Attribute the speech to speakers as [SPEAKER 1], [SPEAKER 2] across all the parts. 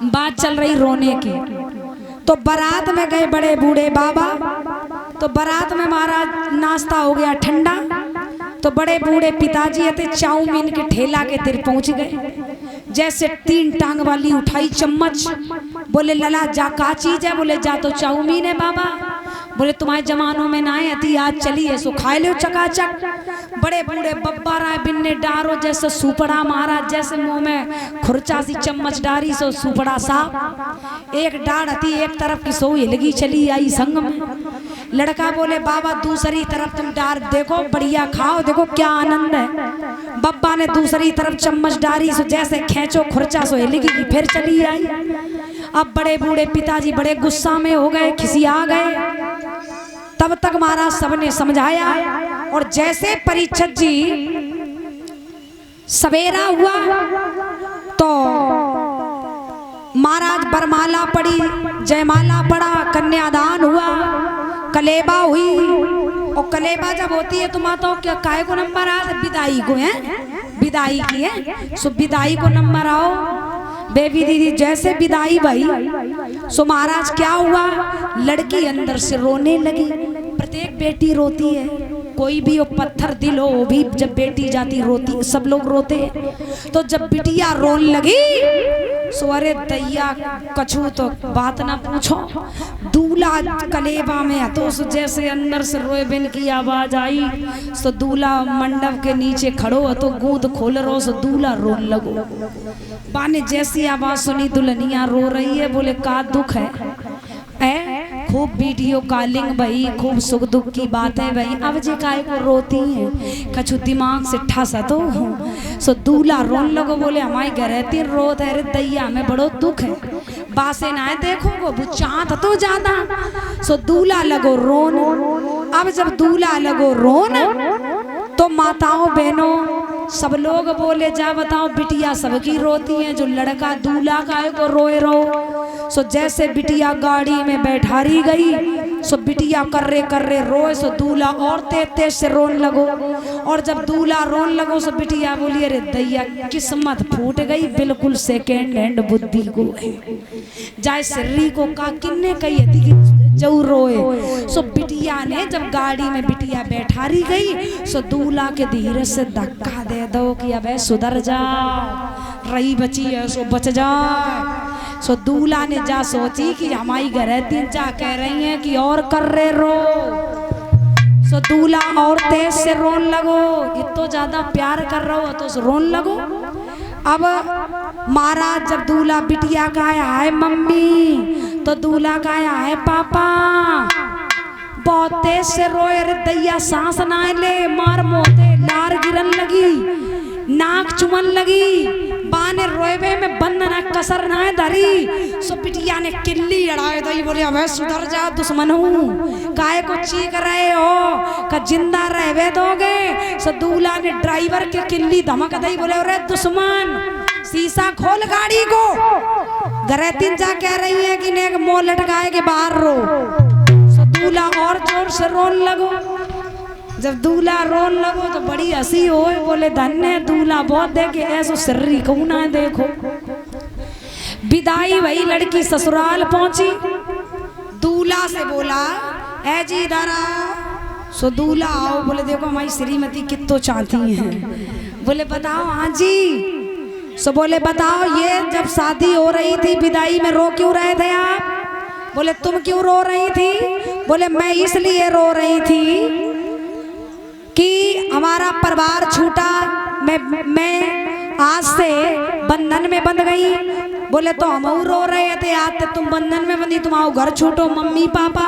[SPEAKER 1] बात चल रही रोने की। तो बारात में गए बड़े बूढ़े बाबा, तो बारात में महाराज नाश्ता हो गया ठंडा। तो बड़े बूढ़े पिताजी थे चाउमीन के ठेला के तिर पहुंच गए। जैसे 3 टांग वाली उठाई चम्मच, बोले लला जा का चीज है? बोले जा तो चाउमीन है बाबा। बोले तुम्हारे जमानों में ना है अति, आज चली है सो खाए लो चकाचक। बड़े बूढ़े बब्बा राय बिन्ने डारो जैसे सुपड़ा महाराज, जैसे मुंह में खुरचा सी चम्मच डारी सो सुपड़ा साहब। एक डाढ़ थी एक तरफ की सो हिलगी चली आई संग में। लड़का बोले बाबा दूसरी तरफ तुम डार देखो, बढ़िया खाओ, देखो क्या आनंद है। बब्बा ने दूसरी तरफ चम्मच डारी सो जैसे खेचो खुरचा सो हिलगी की फिर चली आई। अब बड़े बूढ़े पिताजी बड़े गुस्सा में हो गए, खिसिया गए। तब तक महाराज सबने समझाया। और जैसे परीक्षित जी सवेरा हुआ तो महाराज बरमाला पड़ी, जयमाला पड़ा, कन्यादान हुआ, कलेबा हुई। और कलेबा जब होती है तो माताओं क्या काय को नंबर आ? विदाई को है, विदाई की है सो विदाई को नंबर आओ। बेबी दीदी जैसे विदाई भाई सो महाराज क्या हुआ, लड़की अंदर से रोने लगी। प्रत्येक बेटी रोती है, कोई भी वो पत्थर दिल हो वो भी जब बेटी जाती रोती, सब लोग रोते हैं। तो जब बिटिया रोन लगी सो अरे दैया कछू तो बात ना पूछो। दूल्हा कलेबा में तो जैसे अंदर से रोए बिन की आवाज आई सो दूल्हा मंडप के नीचे खड़ो तो गूंद खोल रो सो दूल्हा रोन लगो। बाने जैसी आवाज सुनी दुल्हनिया रो रही है। बोले का दुख है? खूब वीडियो कॉलिंग भाई, खूब सुख दुख की बात है भाई। अब जे काय को रोती हैं, कछु दिमाग से ठसा तो सो दूल्हा रोन लगो। बोले हमारी घरेती रोत है रे दैया, हमें बड़ो दुख है। बासे ना देखो वो चाहत तो ज्यादा सो दूल्हा लगो रोन। अब जब दूल्हा लगो रोन तो माताओं बहनों सब लोग बोले जा बताओ बिटिया सबकी रोती हैं, जो लड़का दूल्हा काय को रोए रो। सो जैसे बिटिया गाड़ी में बैठारी गई सो बिटिया कर्रे रोए सो दूल्हा और तेज से रोन लगो। और जब दूल्हा रोन लगो सो बिटिया बोली अरे दैया किस्मत फूट गई, बिल्कुल सेकेंड हैंड बुद्धि को है। जाए सर्री को का किन्ने कही थी जऊ रोए। सो बिटिया ने जब गाड़ी में बिटिया बैठारी गई सो दूल्हा के धीरे से धक्का दे दो कि अबे सुधर जा, रही बची है सो बच जा। सो दूल्हा ने जा सोची कि हमारी घरेती जा कह रही हैं कि और कर रे रो। सो दूल्हा और तेज से रोन लगो, इतो ज्यादा प्यार कर रहा हो तो रोन लगो। अब महाराज जब दूल्हा बिटिया का आए मम्मी तो दूल्हा का आए पापा, बहुत तेज से रोए रे दैया सांस ना ले, मार मोते लार गिरन लगी, नाक चुमन लगी, बाने रोएबे में बंद ना कसर ना धरी। सो बिटिया ने किल्ली अड़ाए दई। बोले अबे सुधर जा दुश्मन हूँ, काय को चीख रहे हो का जिंदा रहवे दोगे। सो दूल्हा ने ड्राइवर के किल्ली धमक दई। बोले अरे दुश्मन शीशा खोल गाड़ी को। घरेतीन जा कह रही है कि नेक मुंह लटकाए के बाहर रो। सो दूल्हा और जोर से रोन लगो। जब दूल्हा रोन लगो तो बड़ी हंसी हो। बोले धन्य दूल्हा बहुत देखे ऐसो सर्री कहू ना देखो। विदाई वही लड़की ससुराल पहुंची, दूल्हा से बोला ऐ जी इधर आओ। सो दूल्हा आओ। बोले देखो हमारी श्रीमती कितो चाहती हैं। बोले बताओ। हाँ जी। सो बोले बताओ ये जब शादी हो रही थी विदाई में रो क्यों रहे थे आप? बोले तुम क्यों रो रही थी? बोले मैं इसलिए रो रही थी कि हमारा परिवार छूटा, मैं आज से बंधन में बंध गई। बोले तो हम रो रहे थे आज तक तुम बंधन में बंधी, तुम्हारा घर छूटो मम्मी पापा।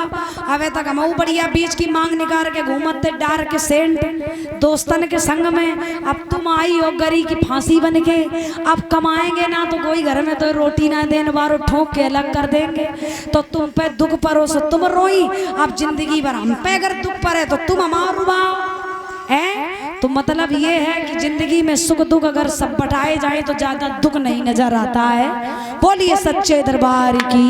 [SPEAKER 1] अबे तक हम बढ़िया बीच की मांग निकाल के घूमते डार के सेंट दोस्तन के संग में। अब तुम आई हो गरी की फांसी बन के। अब कमाएंगे ना तो कोई घर में तो रोटी ना देने वारो ठोक के अलग कर देंगे। तो तुम पे दुख परो सो तुम रोई। अब जिंदगी भर हम पे अगर दुख परे तो तुम हमारा रुबाओ है। तो मतलब ये है कि जिंदगी में सुख दुख अगर सब बटाए जाए तो ज्यादा दुख नहीं नजर आता है। बोलिए सच्चे दरबार की।